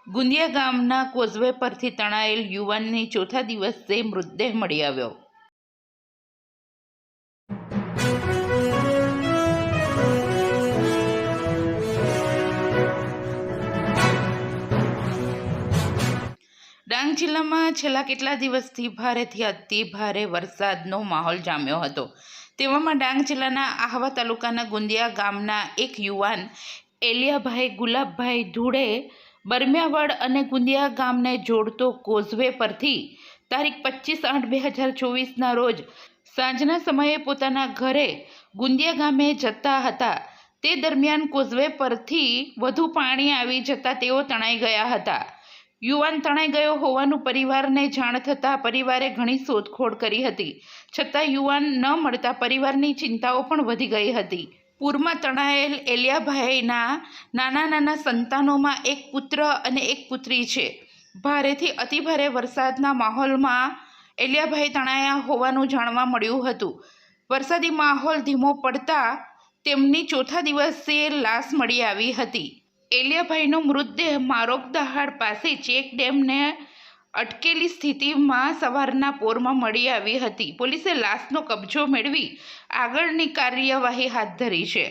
ગુંદિયા ગામના કોઝવે પરથી તણાયેલ યુવાનની ચોથા દિવસે મૃતદેહ મળી આવ્યો। ડાંગ જિલ્લામાં છેલ્લા કેટલા દિવસથી ભારેથી અતિ ભારે વરસાદનો માહોલ જામ્યો હતો। તેવામાં ડાંગ જિલ્લાના આહવા તાલુકાના ગુંદિયા ગામના એક યુવાન એલિયાભાઈ ગુલાબભાઈ ધુડે બરમિયાવડ અને ગુંદિયા ગામને જોડતો કોઝવે પરથી તારીખ 25/8/2024ના રોજ સાંજના સમયે પોતાના ઘરે ગુંદિયા ગામે જતા હતા। તે દરમિયાન કોઝવે પરથી વધુ પાણી આવી જતા તેઓ તણાઈ ગયા હતા। યુવાન તણાઈ ગયો હોવાનું પરિવારને જાણ થતાં પરિવારે ઘણી શોધખોળ કરી હતી, છતાં યુવાન ન મળતા પરિવારની ચિંતાઓ પણ વધી ગઈ હતી। પૂરમાં તણાયેલ એલિયાભાઈના નાના સંતાનોમાં એક પુત્ર અને એક પુત્રી છે। ભારેથી અતિભારે વરસાદના માહોલમાં એલિયાભાઈ તણાયા હોવાનું જાણવા મળ્યું હતું। વરસાદી માહોલ ધીમો પડતા તેમની ચોથા દિવસે લાશ મળી આવી હતી। એલિયાભાઈનો મૃતદેહ મારોગદહાડ પાસે ચેક ડેમને અટકેલી સ્થિતિમાં સવારના પોરમાં મળી આવી હતી। પોલીસે લાશનો કબજો મેળવી આગળની કાર્યવાહી હાથ ધરી છે।